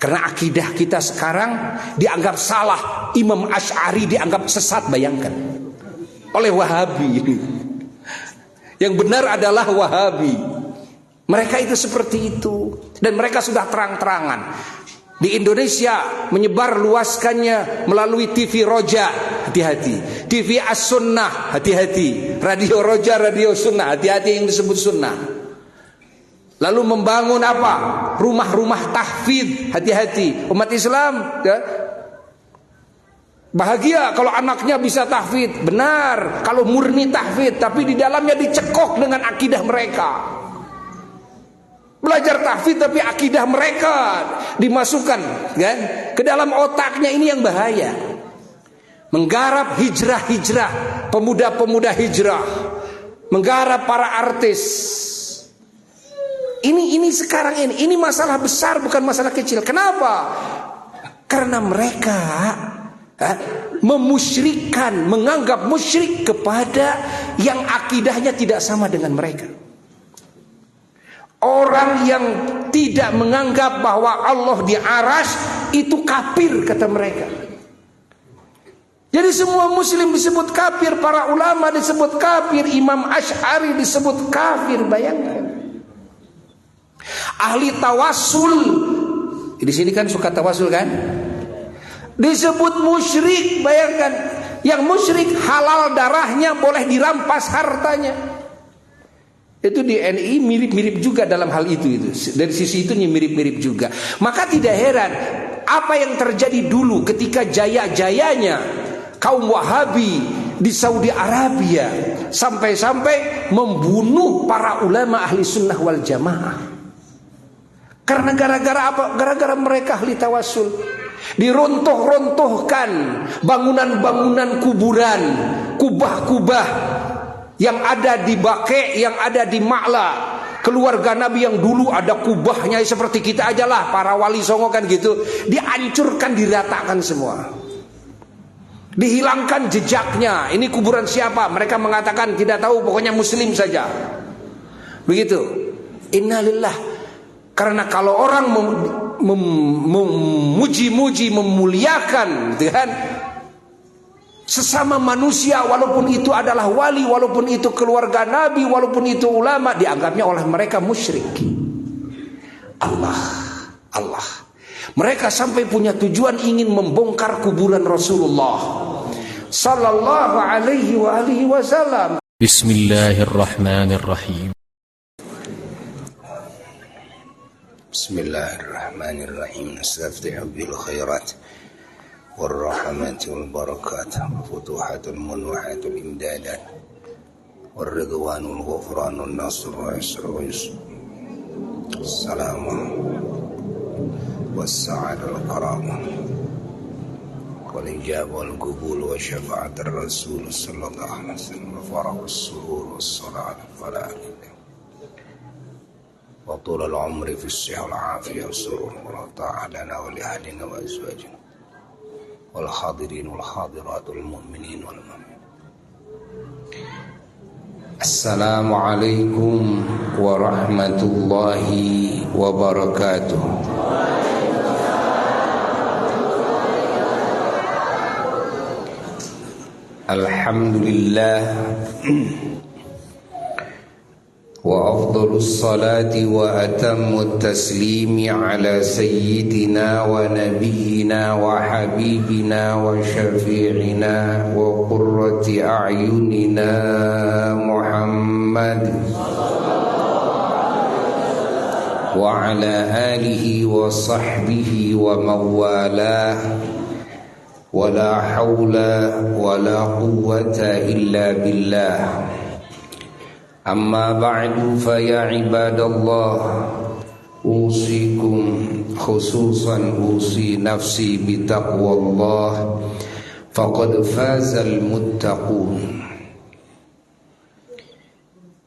Karena akidah kita sekarang dianggap salah. Imam Asy'ari dianggap sesat, bayangkan, oleh Wahabi. Yang benar adalah Wahabi. Mereka itu seperti itu. Dan mereka sudah terang-terangan. Di Indonesia menyebar luaskannya melalui TV Roja, hati-hati. TV As-Sunnah, hati-hati. Radio Roja, Radio Sunnah, hati-hati yang disebut Sunnah. Lalu membangun apa? Rumah-rumah tahfidz, hati-hati. Umat Islam ya, bahagia kalau anaknya bisa tahfidz. Benar, kalau murni tahfidz, tapi di dalamnya dicekok dengan akidah mereka. Belajar tahfidz tapi akidah mereka dimasukkan kan ke dalam otaknya. Ini yang bahaya. Menggarap hijrah-hijrah, pemuda-pemuda hijrah, menggarap para artis. Ini sekarang ini masalah besar, bukan masalah kecil. Kenapa? Karena mereka memusyrikkan, menganggap musyrik kepada yang akidahnya tidak sama dengan mereka. Orang yang tidak menganggap bahwa Allah di arsy itu kafir, kata mereka. Jadi semua muslim disebut kafir, para ulama disebut kafir, Imam Asy'ari disebut kafir, bayangkan. Ahli tawassul, di sini kan suka tawassul kan, disebut musyrik, bayangkan. Yang musyrik halal darahnya, boleh dirampas hartanya. Itu di NI mirip-mirip juga dalam hal itu. Dari sisi itu mirip-mirip juga. Maka tidak heran apa yang terjadi dulu ketika jaya-jayanya kaum Wahabi di Saudi Arabia, sampai-sampai membunuh para ulama ahli sunnah wal jamaah. Karena gara-gara apa? Gara-gara mereka ahli tawassul. Diruntuh-runtuhkan bangunan-bangunan kuburan, kubah-kubah yang ada di Baqi', yang ada di Ma'la. Keluarga Nabi yang dulu ada kubahnya seperti kita aja lah, para wali songo kan gitu. Dihancurkan, diratakan semua. Dihilangkan jejaknya. Ini kuburan siapa? Mereka mengatakan tidak tahu, pokoknya muslim saja. Begitu. Innalillah. Karena kalau orang memuji-muji, memuliakan kan, sesama manusia, walaupun itu adalah wali, walaupun itu keluarga Nabi, walaupun itu ulama, dianggapnya oleh mereka musyrik. Allah. Mereka sampai punya tujuan ingin membongkar kuburan Rasulullah sallallahu alaihi wasallam. Bismillahirrahmanirrahim. Bismillahirrahmanirrahim. Nastaftihu bil khairat wal rahmat wal barakat wal futuhat wal munuhat wal imdadat wal ridwan wal ghufran wal nasr wal yusr wal yusr. Assalamu والسعادة والكرامة والإجابة والقبول وشفاعة الرسول صلى الله عليه وسلم والفرح والسرور والصلاة والفلاح وطول العمر في الصحة والعافية والسرور والطاعة لنا ولأهلنا وأزواجنا والحاضرين والحاضرات والمؤمنين والمؤمنين. السلام عليكم ورحمة الله وبركاته. Alhamdulillah wa afdhalus salati wa atammut taslimi ala sayyidina wa nabiyyina wa habibina wa syafi'ina wa qurrati a'yunina Muhammad wa ala alihi wa sahbihi wa mawalah. Wala hawla wala quwwata illa billah. Amma ba'du fa ya ibadallah, usikum khususan usi nafsi bitaqwallah, faqad fazal muttaqun.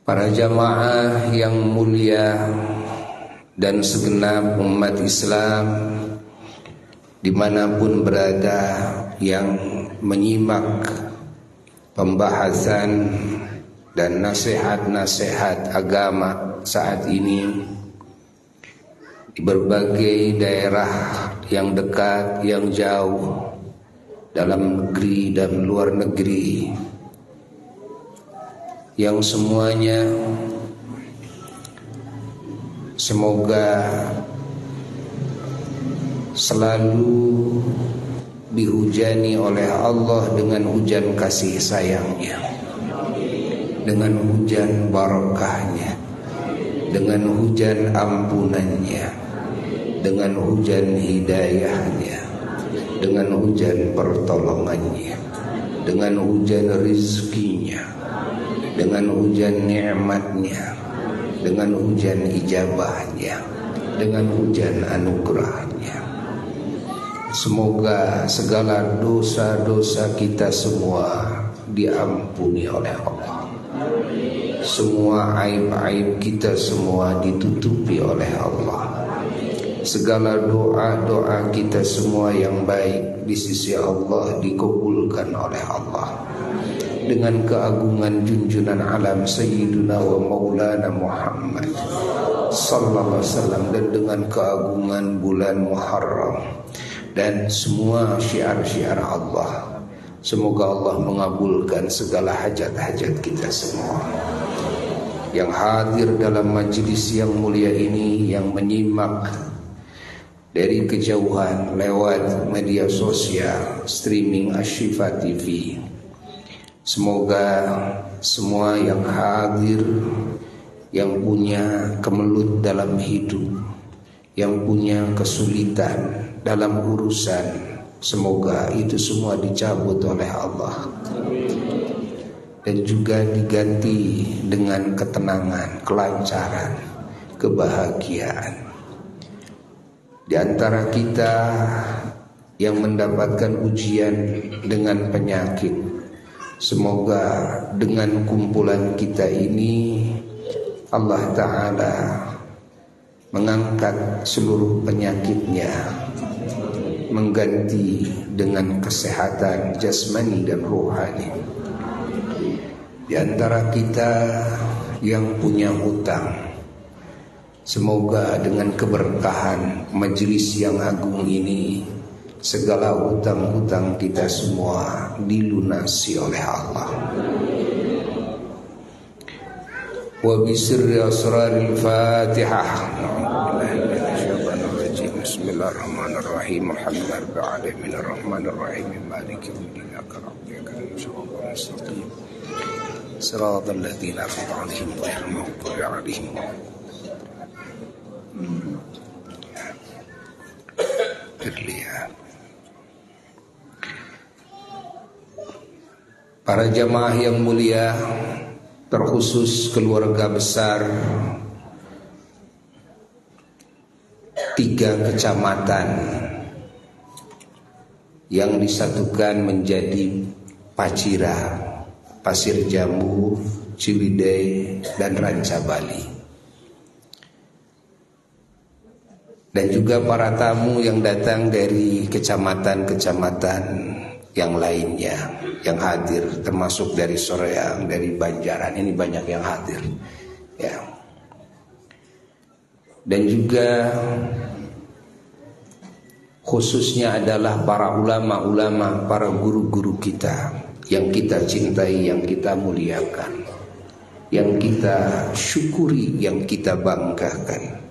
Para jamaah yang mulia dan segenap umat Islam dimanapun berada yang menyimak pembahasan dan nasihat-nasihat agama saat ini, di berbagai daerah yang dekat, yang jauh, dalam negeri dan luar negeri, yang semuanya semoga selalu dihujani oleh Allah dengan hujan kasih sayangnya, dengan hujan barakahnya, dengan hujan ampunannya, dengan hujan hidayahnya, dengan hujan pertolongannya, dengan hujan rizkinya, dengan hujan nikmatnya, dengan hujan ijabahnya, dengan hujan anugerahnya. Semoga segala dosa-dosa kita semua diampuni oleh Allah. Semua aib-aib kita semua ditutupi oleh Allah. Segala doa-doa kita semua yang baik di sisi Allah dikabulkan oleh Allah. Dengan keagungan junjunan alam Sayyiduna wa Maulana Muhammad sallallahu alaihi wasallam, dan dengan keagungan bulan Muharram dan semua syiar-syiar Allah. Semoga Allah mengabulkan segala hajat-hajat kita semua. Yang hadir dalam majlis yang mulia ini, yang menyimak dari kejauhan lewat media sosial streaming Asy-Syifa TV, semoga semua yang hadir, yang punya kemelut dalam hidup, yang punya kesulitan dalam urusan, semoga itu semua dicabut oleh Allah dan juga diganti dengan ketenangan, kelancaran, kebahagiaan. Di antara kita yang mendapatkan ujian dengan penyakit, semoga dengan kumpulan kita ini Allah Ta'ala mengangkat seluruh penyakitnya, mengganti dengan kesehatan jasmani dan rohani. Di antara kita yang punya hutang, semoga dengan keberkahan majelis yang agung ini, segala hutang-hutang kita semua dilunasi oleh Allah. Wa bisirri asraril Fatihah. Bismillahirrahmanirrahim. Alhamdulillahirabbil alamin arrahmanirrahim maliki yaumiddin Siratal ladzina an'amta 'alaihim ghairil maghdubi 'alaihim. Terlihat. Para jamaah yang mulia, terkhusus keluarga besar 3 kecamatan yang disatukan menjadi Pacira, Pasir Jambu, Ciwidey, dan Ranca Bali. Dan juga para tamu yang datang dari kecamatan-kecamatan yang lainnya yang hadir, termasuk dari Soreang, dari Banjaran, ini banyak yang hadir ya. Dan juga khususnya adalah para ulama-ulama, para guru-guru kita yang kita cintai, yang kita muliakan, yang kita syukuri, yang kita banggakan,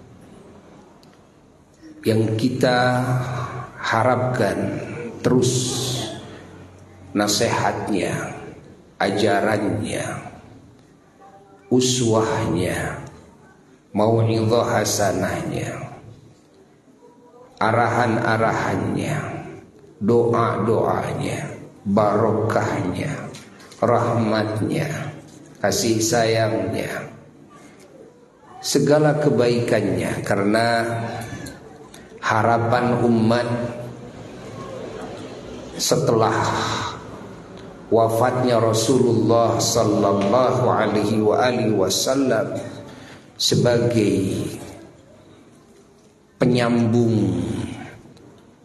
yang kita harapkan terus nasihatnya, ajarannya, uswahnya, mau'izah hasanahnya, arahan-arahannya, doa-doanya, barokahnya, rahmatnya, kasih sayangnya, segala kebaikannya. Karena harapan umat setelah wafatnya Rasulullah sallallahu alaihi wasallam sebagai penyambung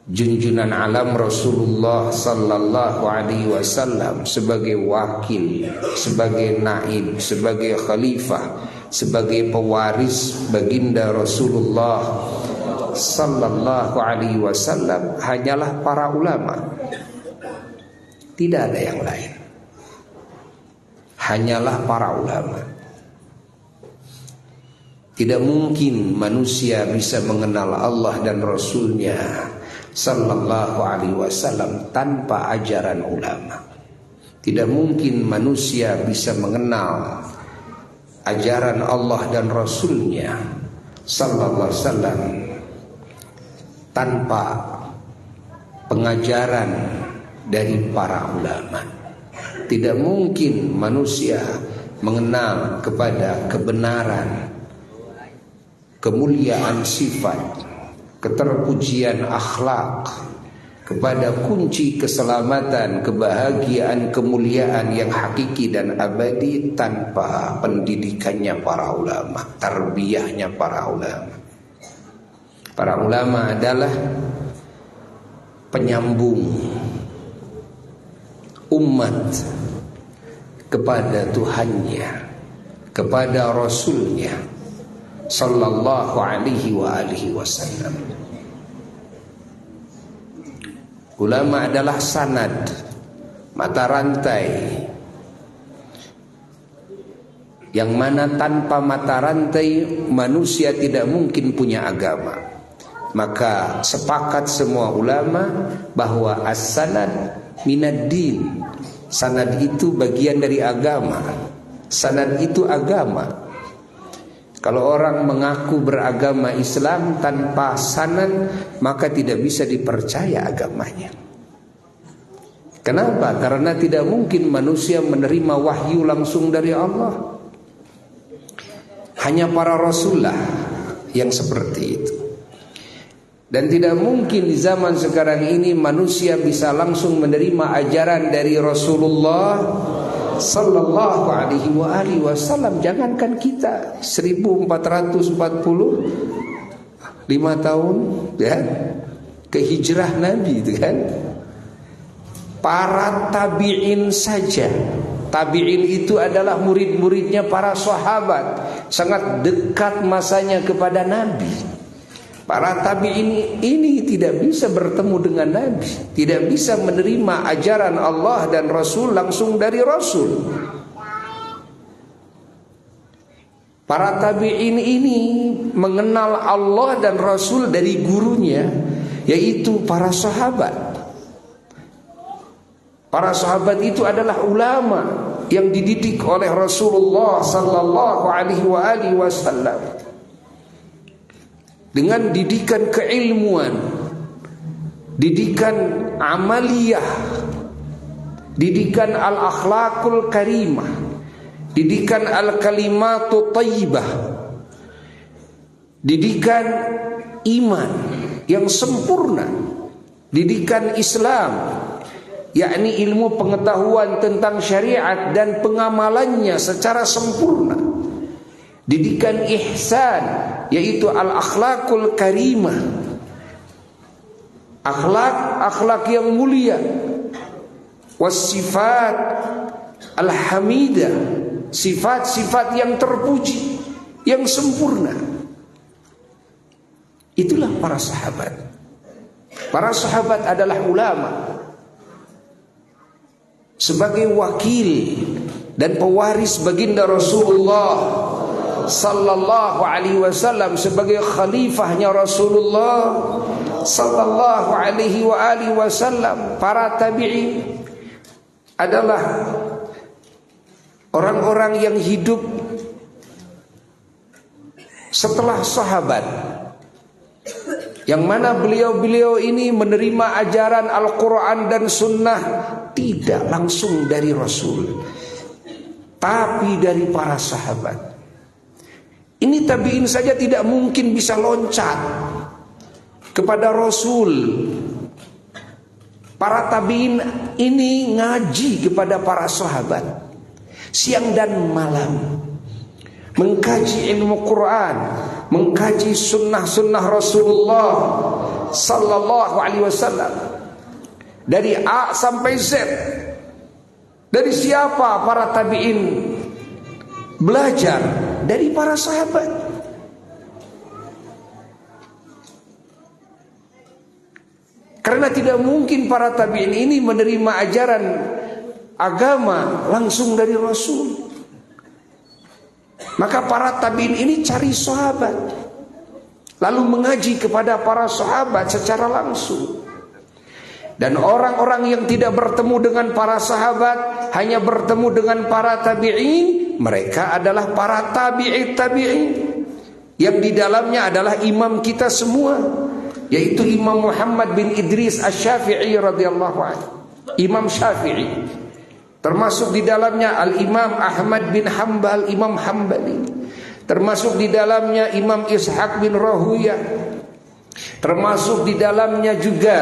junjunan alam Rasulullah sallallahu alaihi wasallam, sebagai wakil, sebagai naib, sebagai khalifah, sebagai pewaris baginda Rasulullah sallallahu alaihi wasallam hanyalah para ulama. Tidak ada yang lain. Hanyalah para ulama. Tidak mungkin manusia bisa mengenal Allah dan Rasulnya sallallahu alaihi wasallam tanpa ajaran ulama. Tidak mungkin manusia bisa mengenal ajaran Allah dan Rasulnya sallallahu alaihi wasallam tanpa pengajaran dari para ulama. Tidak mungkin manusia mengenal kepada kebenaran, kemuliaan sifat, keterpujian akhlak, kepada kunci keselamatan, kebahagiaan, kemuliaan yang hakiki dan abadi tanpa pendidikannya para ulama, tarbiyahnya para ulama. Para ulama adalah penyambung umat kepada Tuhannya, kepada Rasulnya sallallahu alaihi wa alihi wasallam. Ulama adalah sanad, mata rantai, yang mana tanpa mata rantai manusia tidak mungkin punya agama. Maka sepakat semua ulama bahwa as-sanad minad din. Sanad itu bagian dari agama. Sanad itu agama. Kalau orang mengaku beragama Islam tanpa sanad, maka tidak bisa dipercaya agamanya. Kenapa? Karena tidak mungkin manusia menerima wahyu langsung dari Allah. Hanya para rasulullah yang seperti itu. Dan tidak mungkin di zaman sekarang ini manusia bisa langsung menerima ajaran dari Rasulullah sallallahu alaihi wa alihi wasallam. Jangankan kita 1445 tahun ya ke hijrah Nabi itu kan. Para tabi'in saja. Tabi'in itu adalah murid-muridnya para sahabat, sangat dekat masanya kepada Nabi. Para tabi'in ini tidak bisa bertemu dengan Nabi, tidak bisa menerima ajaran Allah dan Rasul langsung dari Rasul. Para tabi'in ini mengenal Allah dan Rasul dari gurunya, yaitu para sahabat. Para sahabat itu adalah ulama yang dididik oleh Rasulullah sallallahu alaihi wasallam dengan didikan keilmuan, didikan amaliyah, didikan al-akhlaqul karimah, didikan al-kalimatu thayyibah, didikan iman yang sempurna, didikan Islam, yakni ilmu pengetahuan tentang syariat dan pengamalannya secara sempurna, didikan ihsan, yaitu al-akhlaqul karimah, akhlak yang mulia, wasifat al-hamidah, sifat-sifat yang terpuji, yang sempurna. Itulah para sahabat. Para sahabat adalah ulama sebagai wakil dan pewaris baginda Rasulullah sallallahu alaihi wasallam, sebagai khalifahnya Rasulullah sallallahu alaihi wa alihi wasallam. Para tabi'in adalah orang-orang yang hidup setelah sahabat, yang mana beliau-beliau ini menerima ajaran Al-Quran dan Sunnah tidak langsung dari Rasul, tapi dari para sahabat. Ini tabi'in saja tidak mungkin bisa loncat kepada Rasul. Para tabi'in ini ngaji kepada para sahabat siang dan malam, mengkaji ilmu Quran, mengkaji sunnah-sunnah Rasulullah sallallahu alaihi wasallam dari A sampai Z. Dari siapa para tabi'in belajar? Dari para sahabat. Karena tidak mungkin para tabi'in ini menerima ajaran agama langsung dari Rasul. Maka para tabi'in ini cari sahabat, lalu mengaji kepada para sahabat secara langsung. Dan orang-orang yang tidak bertemu dengan para sahabat, hanya bertemu dengan para tabi'in, mereka adalah para tabi'in, yang di dalamnya adalah imam kita semua, yaitu Imam Muhammad bin Idris Asy-Syafi'i radhiyallahu anhu, Imam Syafi'i. Termasuk di dalamnya Al-Imam Ahmad bin Hanbal, Imam Hambali. Termasuk di dalamnya Imam Ishaq bin Rahuyah. Termasuk di dalamnya juga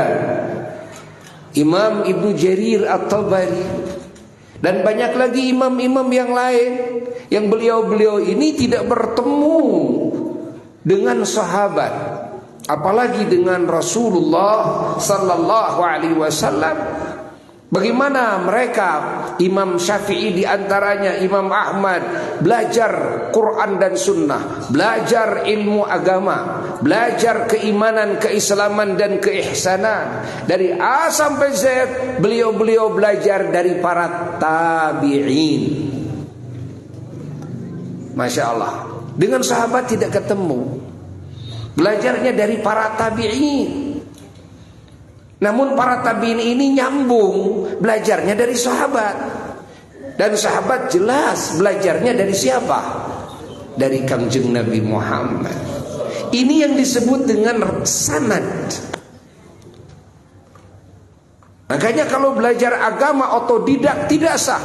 Imam Ibnu Jarir At-Tabari. Dan banyak lagi imam-imam yang lain, yang beliau-beliau ini tidak bertemu dengan sahabat, apalagi dengan Rasulullah sallallahu alaihi wasallam. Bagaimana mereka, Imam Syafi'i diantaranya, Imam Ahmad, belajar Quran dan Sunnah, belajar ilmu agama, belajar keimanan, keislaman dan keihsanan. Dari A sampai Z, beliau-beliau belajar dari para tabi'in. Masya Allah. Dengan sahabat tidak ketemu, belajarnya dari para tabi'in. Namun para tabi'in ini nyambung belajarnya dari sahabat. Dan sahabat jelas belajarnya dari siapa? Dari Kangjeng Nabi Muhammad. Ini yang disebut dengan sanad. Makanya kalau belajar agama otodidak tidak sah.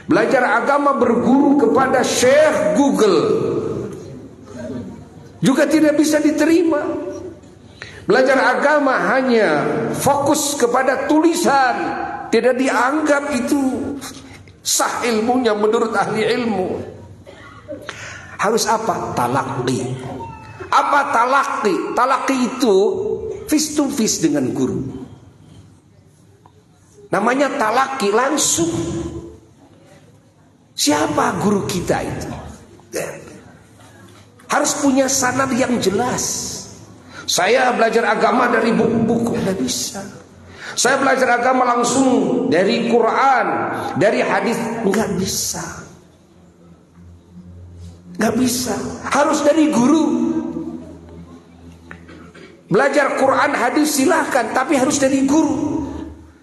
Belajar agama berguru kepada Syekh Google juga tidak bisa diterima. Belajar agama hanya fokus kepada tulisan, tidak dianggap itu sah ilmunya menurut ahli ilmu. Harus apa? Talaqi. Apa talaqi? Talaqi itu face to face dengan guru. Namanya talaqi, langsung. Siapa guru kita itu? Harus punya sanad yang jelas. Saya belajar agama dari buku-buku, tidak bisa. Saya belajar agama langsung dari Quran, dari hadis, nggak bisa. Nggak bisa. Harus dari guru. Belajar Quran, hadis silahkan, tapi harus dari guru.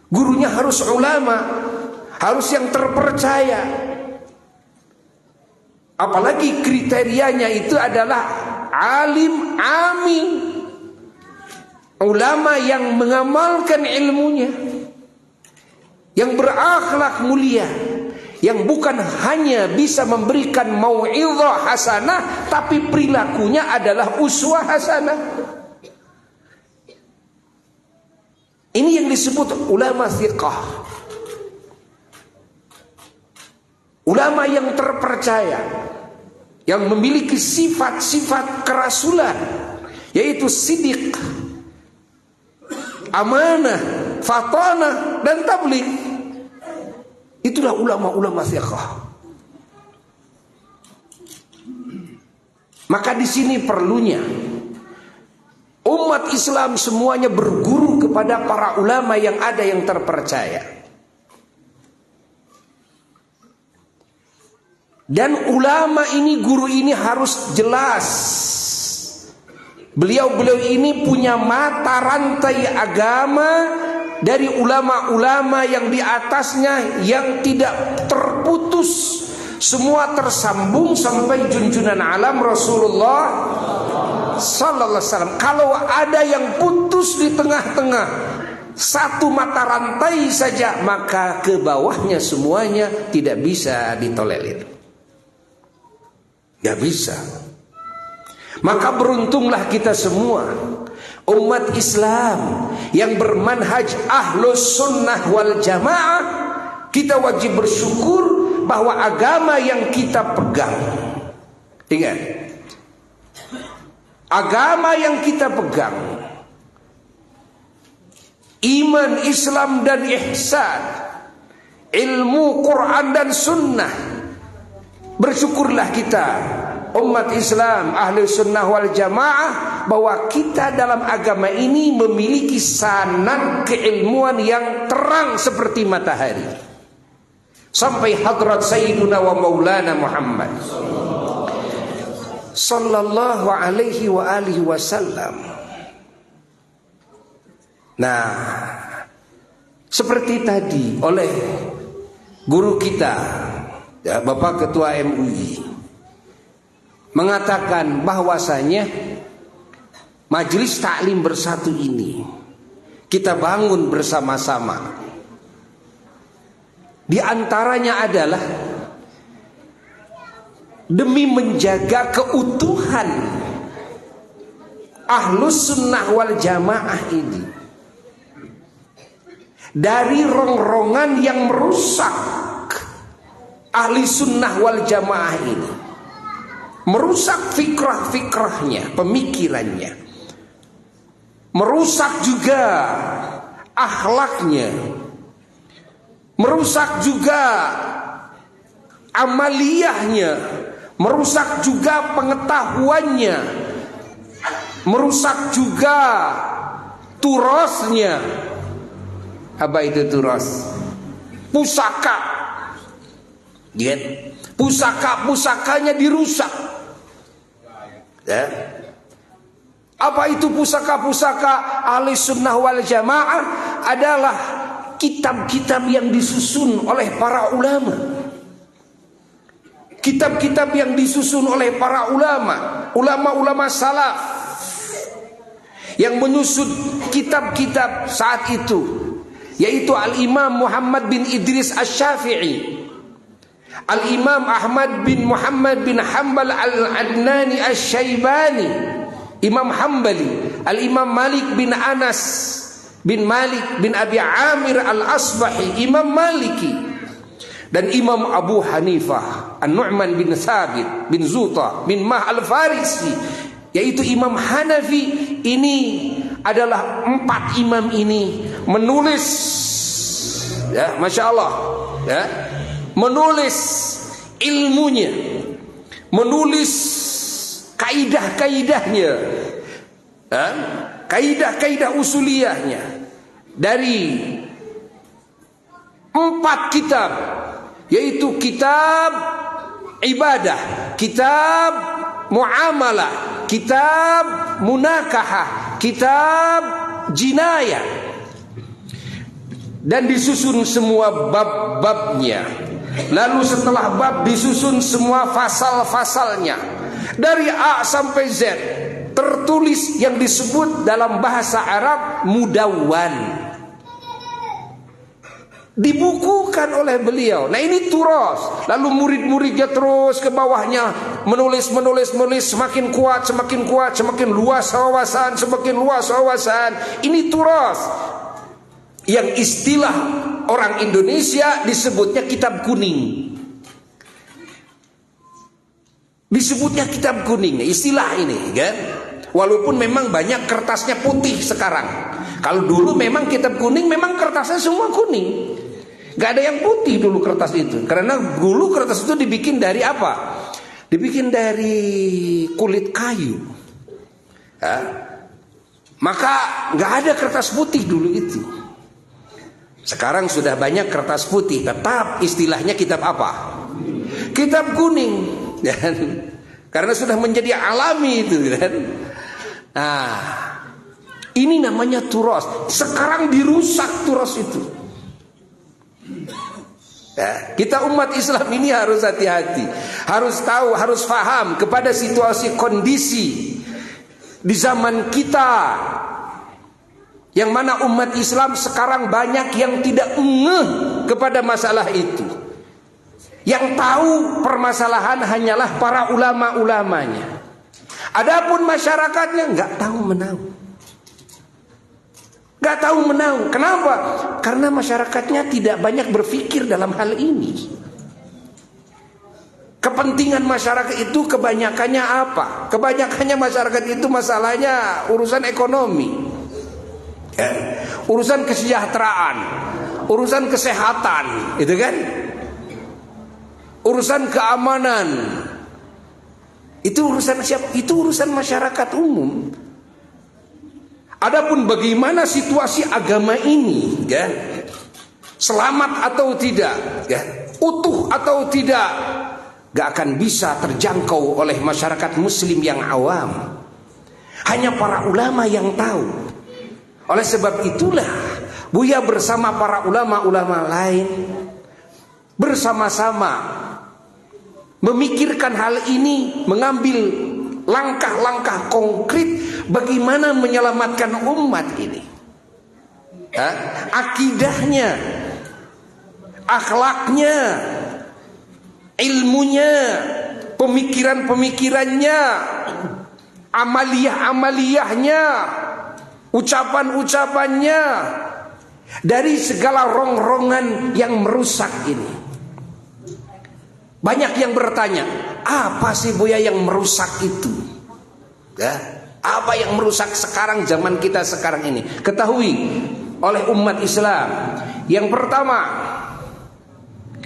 Gurunya harus ulama, harus yang terpercaya. Apalagi kriterianya itu adalah alim amin, ulama yang mengamalkan ilmunya, yang berakhlak mulia, yang bukan hanya bisa memberikan mau'izah hasanah, tapi perilakunya adalah uswah hasanah. Ini yang disebut ulama thiqah, ulama yang terpercaya, yang memiliki sifat-sifat kerasulan, yaitu sidiq, amanah, fatanah, dan tabligh. Itulah ulama-ulama thiqah. Maka di sini perlunya umat Islam semuanya berguru kepada para ulama yang ada, yang terpercaya. Dan ulama ini, guru ini harus jelas. Beliau-beliau ini punya mata rantai agama dari ulama-ulama yang di atasnya, yang tidak terputus, semua tersambung sampai junjungan alam Rasulullah sallallahu alaihi wasallam. Kalau ada yang putus di tengah-tengah, satu mata rantai saja, maka ke bawahnya semuanya tidak bisa ditolerir. Gak bisa. Maka beruntunglah kita semua, umat Islam yang bermanhaj ahlus sunnah wal jamaah. Kita wajib bersyukur bahwa agama yang kita pegang, ingat, agama yang kita pegang, iman, Islam dan ihsan, ilmu Quran dan sunnah. Bersyukurlah kita, umat Islam ahli sunnah wal jamaah, bahwa kita dalam agama ini memiliki sanad keilmuan yang terang seperti matahari. Sampai hadrat Sayyiduna wa Maulana Muhammad sallallahu alaihi wa alihi wasallam. Nah, seperti tadi oleh guru kita, ya, Bapak Ketua MUI mengatakan bahwasanya Majelis Taklim Bersatu ini kita bangun bersama-sama. Di antaranya adalah demi menjaga keutuhan Ahlus Sunnah wal Jamaah ini dari rongrongan yang merusak Ahli Sunnah wal Jamaah ini, merusak fikrah-fikrahnya, pemikirannya, merusak juga akhlaknya, merusak juga amaliyahnya, merusak juga pengetahuannya, merusak juga turasnya. Apa itu turas? Pusaka. Ya. Pusaka-pusakanya dirusak. Ya. Apa itu pusaka-pusaka Ahli Sunnah wal Jamaah? Adalah kitab-kitab yang disusun oleh para ulama. Kitab-kitab yang disusun oleh para ulama, ulama-ulama salaf yang menyusun kitab-kitab saat itu, yaitu Al-Imam Muhammad bin Idris Asy-Syafi'i, Al-Imam Ahmad bin Muhammad bin Hanbal Al-Adnani Asy-Syaibani, Imam Hambali, Al-Imam Malik bin Anas bin Malik bin Abi Amir Al-Asbahi, Imam Maliki, dan Imam Abu Hanifah An-Nu'man bin Thabit bin Zuta bin Mah Al-Farisi, yaitu Imam Hanafi. Ini adalah 4 imam ini menulis, ya, Masya Allah, ya, menulis ilmunya, menulis kaidah-kaidahnya, ya, kaidah-kaidah usuliyahnya dari 4 kitab, yaitu kitab ibadah, kitab muamalah, kitab munakahah, kitab jinayah, dan disusun semua bab-babnya. Lalu setelah bab disusun semua fasal-fasalnya dari A sampai Z, tertulis yang disebut dalam bahasa Arab mudawwan, dibukukan oleh beliau. Nah, ini turas. Lalu murid-muridnya terus ke bawahnya menulis, semakin kuat, semakin luas wawasan, semakin luas wawasan. Ini turas yang istilah orang Indonesia disebutnya kitab kuning. Disebutnya kitab kuning, istilah ini, kan? Walaupun memang banyak kertasnya putih sekarang. Kalau dulu memang kitab kuning, memang kertasnya semua kuning. Gak ada yang putih dulu kertas itu. Karena dulu kertas itu dibikin dari apa? Dibikin dari kulit kayu, ya. Maka gak ada kertas putih dulu itu. Sekarang sudah banyak kertas putih, tetap istilahnya kitab apa? Kitab kuning, ya. Karena sudah menjadi alami itu, kan? Nah, ini namanya turas. Sekarang dirusak turas itu. Ya, kita umat Islam ini harus hati-hati, harus tahu, harus paham kepada situasi kondisi di zaman kita, yang mana umat Islam sekarang banyak yang tidak ngeh kepada masalah itu. Yang tahu permasalahan hanyalah para ulama-ulamanya. Adapun masyarakatnya nggak tahu menahu. Gak tahu menahu. Kenapa? Karena masyarakatnya tidak banyak berpikir dalam hal ini. Kepentingan masyarakat itu kebanyakannya apa? Kebanyakannya masyarakat itu masalahnya urusan ekonomi, ya, urusan kesejahteraan, urusan kesehatan, itu kan? Urusan keamanan. Itu urusan siapa? Itu urusan masyarakat umum. Adapun bagaimana situasi agama ini, ya, selamat atau tidak, ya, utuh atau tidak, gak akan bisa terjangkau oleh masyarakat muslim yang awam. Hanya para ulama yang tahu. Oleh sebab itulah Buya bersama para ulama-ulama lain bersama-sama memikirkan hal ini, mengambil langkah-langkah konkret bagaimana menyelamatkan umat ini. Akidahnya, akhlaknya, ilmunya, pemikiran-pemikirannya, amaliyah-amaliyahnya, ucapan-ucapannya, dari segala rongrongan yang merusak ini. Banyak yang bertanya, apa sih Buya yang merusak itu? Ya, apa yang merusak sekarang, zaman kita sekarang ini? Ketahui oleh umat Islam, yang pertama,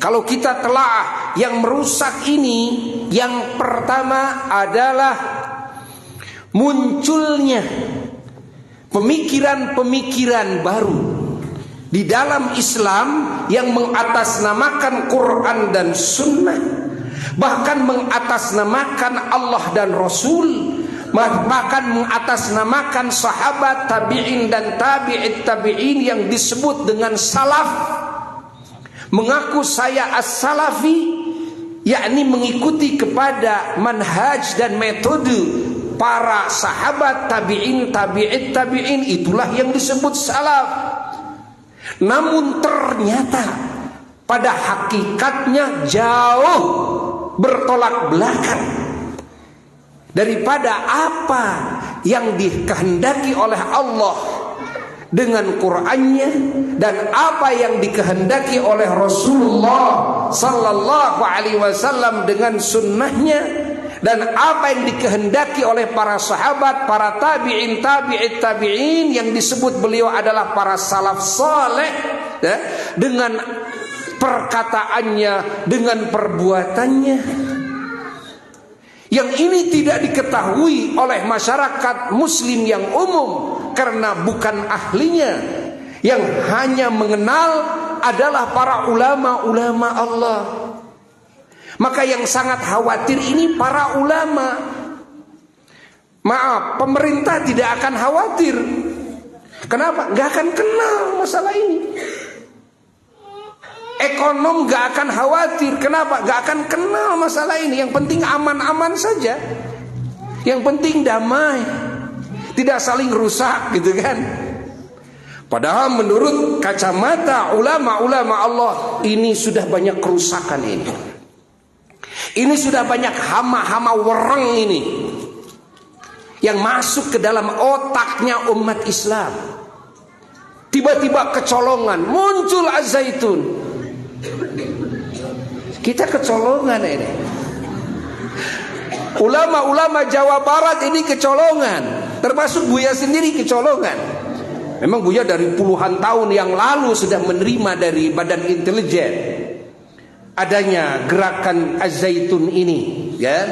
kalau kita telah yang merusak ini, yang pertama adalah munculnya pemikiran-pemikiran baru di dalam Islam yang mengatasnamakan Quran dan Sunnah, bahkan mengatasnamakan Allah dan Rasul, bahkan mengatasnamakan sahabat, tabi'in dan tabi'it tabi'in yang disebut dengan salaf. Mengaku saya as-salafi, yakni mengikuti kepada manhaj dan metode para sahabat, tabi'in, tabi'it tabi'in, itulah yang disebut salaf. Namun ternyata pada hakikatnya jauh bertolak belakang daripada apa yang dikehendaki oleh Allah dengan Qur'annya, dan apa yang dikehendaki oleh Rasulullah sallallahu alaihi wasallam dengan sunnahnya, dan apa yang dikehendaki oleh para sahabat, para tabi'in, tabi'it tabi'in yang disebut beliau adalah para salaf saleh, ya, dengan perkataannya, dengan perbuatannya. Yang ini tidak diketahui oleh masyarakat muslim yang umum karena bukan ahlinya. Yang hanya mengenal adalah para ulama-ulama Allah. Maka yang sangat khawatir ini para ulama. Maaf, pemerintah tidak akan khawatir. Kenapa? Gak akan kenal masalah ini. Ekonom gak akan khawatir. Kenapa? Gak akan kenal masalah ini. Yang penting aman-aman saja. Yang penting damai, tidak saling rusak, gitu kan. Padahal menurut kacamata ulama-ulama Allah, ini sudah banyak kerusakan ini. Ini sudah banyak hama-hama wereng ini yang masuk ke dalam otaknya umat Islam. Tiba-tiba kecolongan, muncul Az-Zaitun. Kita kecolongan ini. Ulama-ulama Jawa Barat ini kecolongan. Termasuk Buya sendiri kecolongan. Memang Buya dari puluhan tahun yang lalu sudah menerima dari Badan Intelijen adanya gerakan Az-Zaitun ini, ya.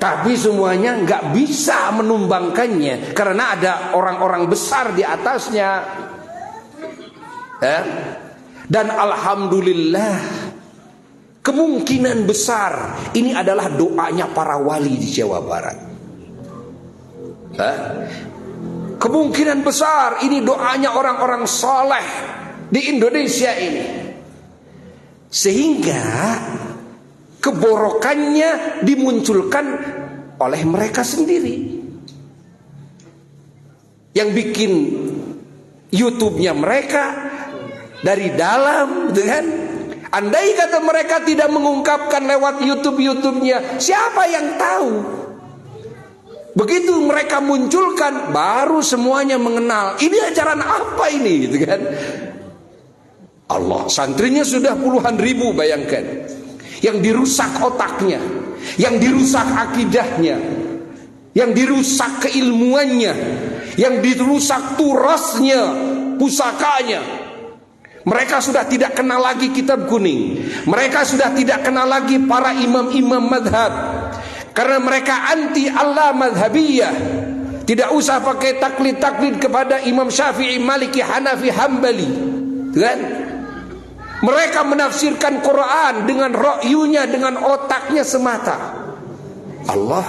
Tapi semuanya nggak bisa menumbangkannya karena ada orang-orang besar di atasnya, ya. Dan alhamdulillah, kemungkinan besar ini adalah doanya para wali di Jawa Barat. Kemungkinan besar ini doanya orang-orang soleh di Indonesia ini. Sehingga keborokannya dimunculkan oleh mereka sendiri. Yang bikin YouTube-nya mereka dari dalam, gitu kan? Andai kata mereka tidak mengungkapkan lewat YouTube-nya, siapa yang tahu? Begitu mereka munculkan, baru semuanya mengenal. Ini ajaran apa ini, gitu kan? Allah, santrinya sudah puluhan ribu, bayangkan. Yang dirusak otaknya, yang dirusak akidahnya, yang dirusak keilmuannya, yang dirusak turasnya, pusakanya. Mereka sudah tidak kenal lagi kitab kuning. Mereka sudah tidak kenal lagi para imam-imam madhab. Karena mereka anti Allah madhabiyah. Tidak usah pakai taklid-taklid kepada Imam Syafi'i, Maliki, Hanafi, Hambali, kan? Mereka menafsirkan Quran dengan ra'yunya, dengan otaknya semata. Allah.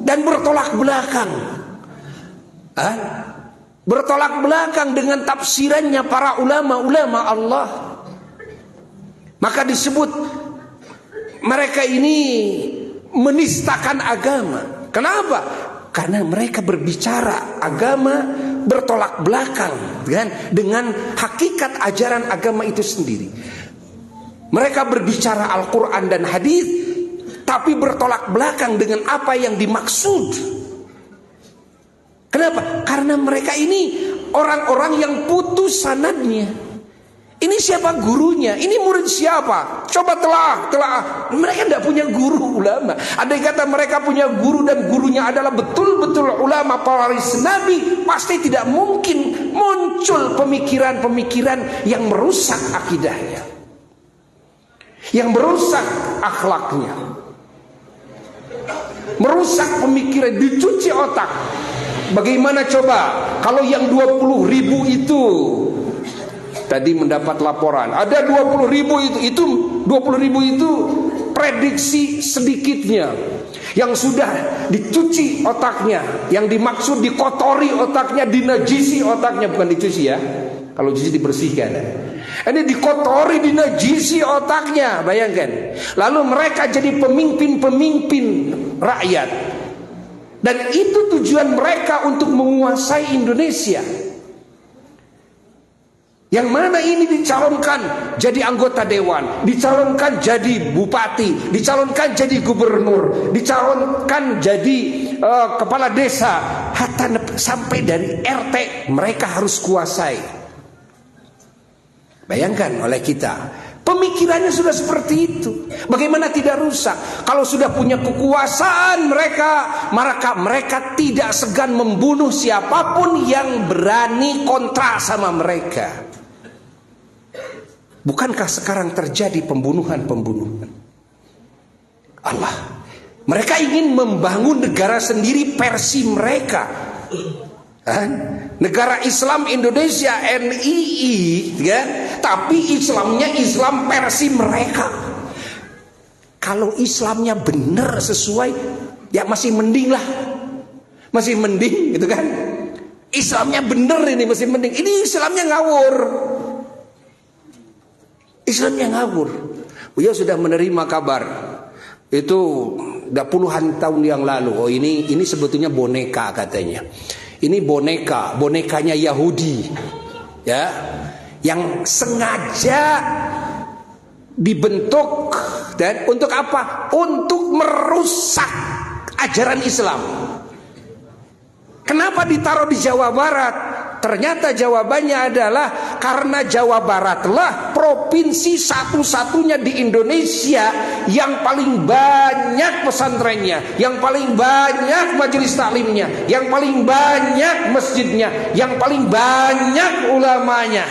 Dan bertolak belakang. Bertolak belakang dengan tafsirannya para ulama-ulama Allah. Maka disebut mereka ini menistakan agama. Kenapa? Karena mereka berbicara agama bertolak belakang dengan hakikat ajaran agama itu sendiri. Mereka berbicara Al-Quran dan hadis, tapi bertolak belakang dengan apa yang dimaksud. Kenapa? Karena mereka ini orang-orang yang putus sanadnya. Ini siapa gurunya? Ini murid siapa? Coba telah. Mereka tidak punya guru ulama. Ada yang kata mereka punya guru dan gurunya adalah betul-betul ulama pewaris Nabi, pasti tidak mungkin muncul pemikiran-pemikiran yang merusak akidahnya, yang merusak akhlaknya, merusak pemikiran, dicuci otak. Bagaimana coba kalau yang 20.000 itu tadi mendapat laporan ada 20.000 itu 20.000 itu prediksi sedikitnya yang sudah dicuci otaknya, yang dimaksud dikotori otaknya, dinajisi otaknya, bukan dicuci ya. Kalau cuci dibersihkan. Ini dikotori, dinajisi otaknya, bayangkan. Lalu mereka jadi pemimpin-pemimpin rakyat. Dan itu tujuan mereka untuk menguasai Indonesia. Yang mana ini dicalonkan jadi anggota dewan, dicalonkan jadi bupati, dicalonkan jadi gubernur, dicalonkan jadi kepala desa, hatta sampai dari RT mereka harus kuasai. Bayangkan oleh kita, pemikirannya sudah seperti itu. Bagaimana tidak rusak? Kalau sudah punya kekuasaan mereka tidak segan membunuh siapapun yang berani kontra sama mereka. Bukankah sekarang terjadi pembunuhan-pembunuhan? Allah, mereka ingin membangun negara sendiri versi mereka. Negara Islam Indonesia NII, kan? Tapi Islamnya Islam versi mereka. Kalau Islamnya benar sesuai, ya masih mending lah, masih mending, gitu kan? Islamnya benar ini masih mending. Ini Islamnya ngawur. Islamnya ngawur. Beliau sudah menerima kabar itu udah puluhan tahun yang lalu. Oh ini sebetulnya boneka katanya. Ini bonekanya Yahudi, ya, yang sengaja dibentuk dan untuk apa? Untuk merusak ajaran Islam. Kenapa ditaruh di Jawa Barat? Ternyata jawabannya adalah karena Jawa Baratlah provinsi satu-satunya di Indonesia yang paling banyak pesantrennya, yang paling banyak majelis taklimnya, yang paling banyak masjidnya, yang paling banyak ulamanya.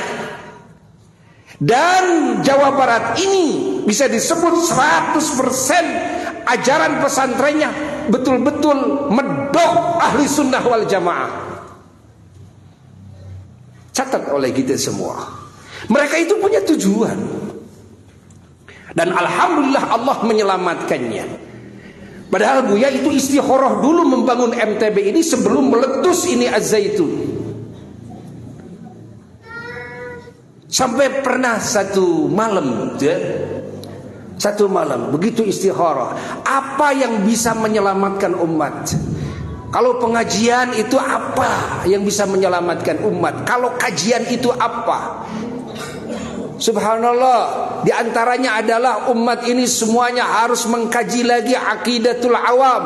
Dan Jawa Barat ini bisa disebut 100% ajaran pesantrennya betul-betul medok ahli sunnah wal jamaah. Catat oleh kita semua. Mereka itu punya tujuan. Dan alhamdulillah Allah menyelamatkannya. Padahal Buya itu istikharah dulu membangun MTB ini sebelum meletus ini Az-Zaitun. Sampai pernah satu malam begitu istikharah, apa yang bisa menyelamatkan umat? Kalau pengajian itu apa yang bisa menyelamatkan umat? Kalau kajian itu apa? Subhanallah, di antaranya adalah umat ini semuanya harus mengkaji lagi aqidatul awam.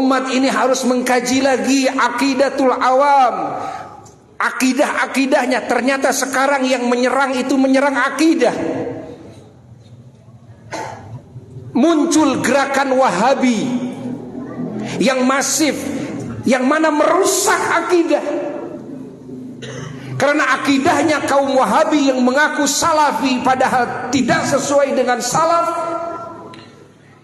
Umat ini harus mengkaji lagi aqidatul awam. Akidah-akidahnya, ternyata sekarang yang menyerang itu menyerang akidah. Muncul gerakan Wahabi yang masif, yang mana merusak akidah. Karena akidahnya kaum Wahabi yang mengaku salafi padahal tidak sesuai dengan salaf,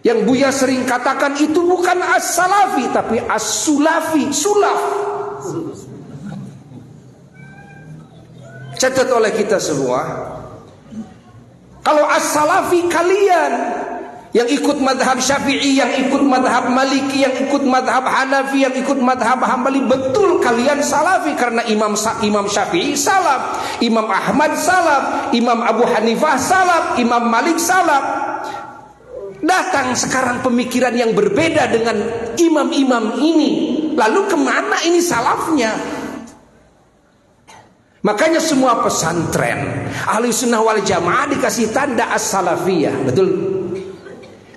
Yang Buya sering katakan itu bukan as-salafi tapi as-sulafi, sulaf. Catat oleh kita semua. Kalau as-salafi kalian yang ikut madhab Syafi'i, yang ikut madhab Maliki, yang ikut madhab Hanafi, yang ikut madhab Hambali, betul kalian salafi karena Imam Syafi'i salaf, Imam Ahmad salaf, Imam Abu Hanifah salaf, Imam Malik salaf. Datang sekarang pemikiran yang berbeda dengan imam-imam ini, lalu kemana ini salafnya? Makanya semua pesantren Ahli Sunnah wal Jamaah dikasih tanda as-salafiyah, betul?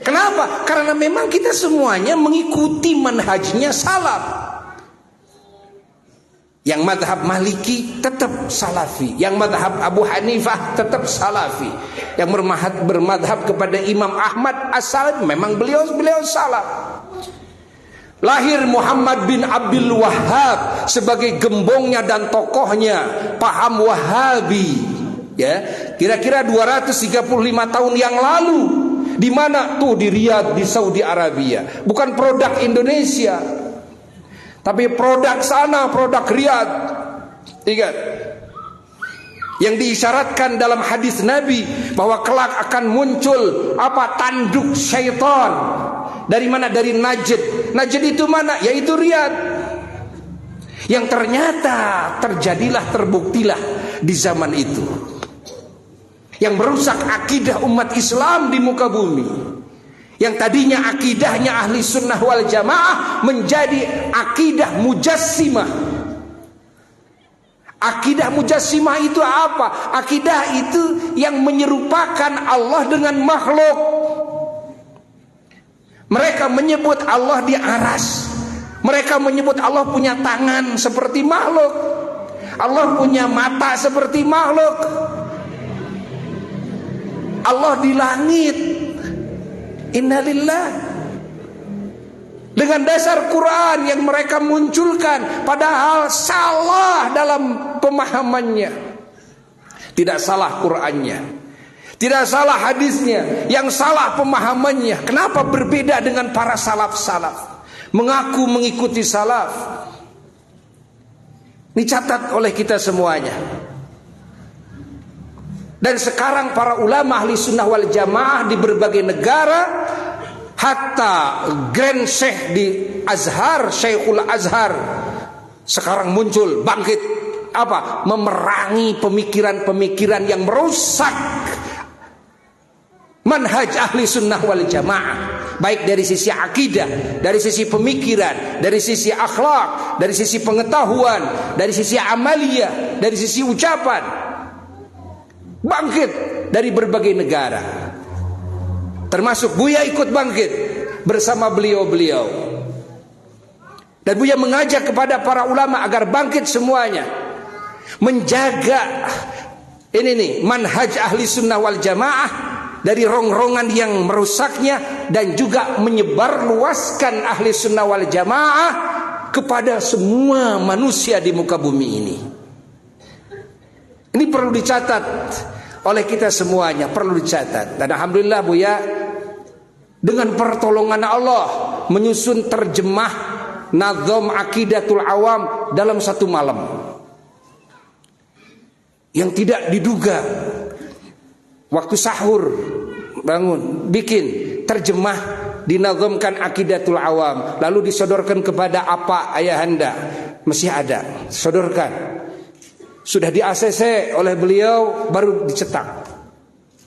Kenapa? Karena memang kita semuanya mengikuti manhajnya salaf. Yang madhab Maliki tetap salafi, yang madhab Abu Hanifah tetap salafi, yang bermadhab kepada Imam Ahmad as-Salafi, memang beliau salaf. Lahir Muhammad bin Abdul Wahhab sebagai gembongnya dan tokohnya paham Wahabi, ya, kira-kira 235 tahun yang lalu. Di mana tuh? Di Riyadh, di Saudi Arabia. Bukan produk Indonesia, tapi produk sana, produk Riyadh. Ingat, yang diisyaratkan dalam hadis Nabi bahwa kelak akan muncul apa? Tanduk syaitan. Dari mana? Dari Najd. Najd itu mana? Yaitu Riyadh. Yang ternyata terjadilah, terbuktilah di zaman itu, yang merusak akidah umat Islam di muka bumi. Yang tadinya akidahnya Ahli Sunnah wal Jamaah menjadi akidah mujassimah. Akidah mujassimah itu apa? Akidah itu yang menyerupakan Allah dengan makhluk. Mereka menyebut Allah di aras. Mereka menyebut Allah punya tangan seperti makhluk. Allah punya mata seperti makhluk. Allah di langit. Innalillah. Dengan dasar Quran yang mereka munculkan, padahal salah dalam pemahamannya. Tidak salah Qurannya, tidak salah hadisnya, yang salah pemahamannya. Kenapa berbeda dengan para salaf-salaf? Mengaku mengikuti salaf. Dicatat oleh kita semuanya. Dan sekarang para ulama Ahli Sunnah wal Jamaah di berbagai negara, hatta Grand Syekh di Azhar, Syekhul Azhar, sekarang muncul, bangkit, apa? Memerangi pemikiran-pemikiran yang merusak manhaj Ahli Sunnah wal Jamaah, baik dari sisi akidah, dari sisi pemikiran, dari sisi akhlak, dari sisi pengetahuan, dari sisi amaliyah, dari sisi ucapan. Bangkit dari berbagai negara, termasuk Buya ikut bangkit bersama beliau-beliau. Dan Buya mengajak kepada para ulama agar bangkit semuanya, menjaga ini nih manhaj Ahli Sunnah wal Jamaah dari rongrongan yang merusaknya, dan juga menyebarluaskan Ahli Sunnah wal Jamaah kepada semua manusia di muka bumi ini. Ini perlu dicatat oleh kita semuanya, perlu dicatat. Dan alhamdulillah Buya dengan pertolongan Allah menyusun terjemah Nazom Aqidatul Awam dalam satu malam, yang tidak diduga. Waktu sahur bangun, bikin terjemah, dinazomkan Aqidatul Awam, lalu disodorkan kepada apa ayahanda, masih ada, sodorkan. Sudah di ACC oleh beliau, baru dicetak.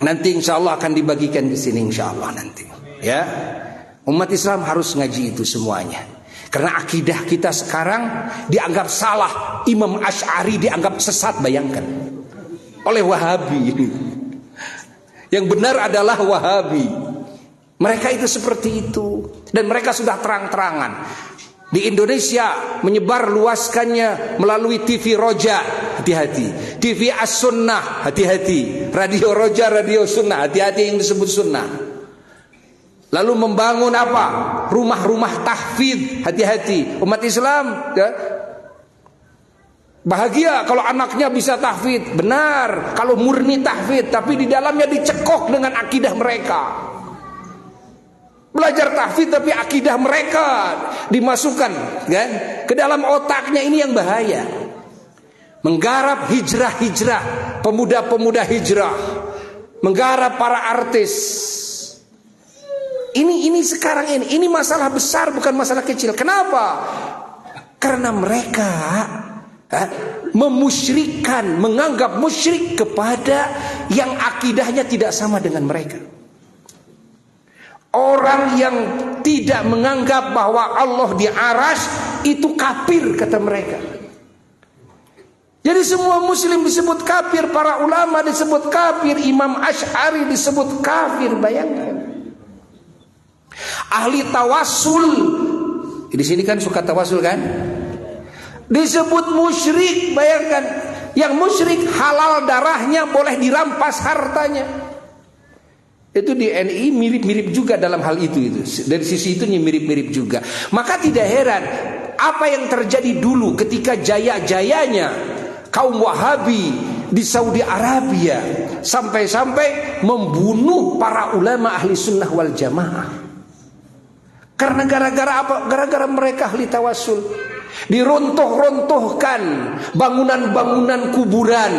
Nanti insya Allah akan dibagikan di sini insya Allah nanti. Ya, umat Islam harus ngaji itu semuanya. Karena akidah kita sekarang dianggap salah. Imam Asy'ari dianggap sesat, bayangkan, oleh Wahabi. Yang benar adalah Wahabi. Mereka itu seperti itu, dan mereka sudah terang-terangan. Di Indonesia menyebar luaskannya melalui TV Roja, hati-hati. TV As-Sunnah, hati-hati. Radio Roja, Radio Sunnah, hati-hati yang disebut Sunnah. Lalu membangun apa? Rumah-rumah tahfidz, hati-hati. Umat Islam ya, bahagia kalau anaknya bisa tahfidz, benar. Kalau murni tahfidz, tapi di dalamnya dicekok dengan akidah mereka. Belajar tahfidz tapi akidah mereka dimasukkan kan ke dalam otaknya, ini yang bahaya. Menggarap hijrah-hijrah, pemuda-pemuda hijrah, menggarap para artis. Ini sekarang ini masalah besar, bukan masalah kecil. Kenapa? Karena mereka memusyrikkan, menganggap musyrik kepada yang akidahnya tidak sama dengan mereka. Orang yang tidak menganggap bahwa Allah di arsy itu kafir, kata mereka. Jadi semua muslim disebut kafir, para ulama disebut kafir, Imam Asy'ari disebut kafir, bayangkan. Ahli tawassul, di sini kan suka tawassul kan? Disebut musyrik, bayangkan. Yang musyrik halal darahnya, boleh dirampas hartanya. Itu di NI mirip-mirip juga dalam hal itu. Dari sisi itu mirip-mirip juga. Maka tidak heran apa yang terjadi dulu ketika jaya-jayanya kaum Wahabi di Saudi Arabia, sampai-sampai membunuh para ulama ahli sunnah wal jamaah. Karena gara-gara apa? Gara-gara mereka ahli tawassul. Diruntuh-runtuhkan bangunan-bangunan kuburan,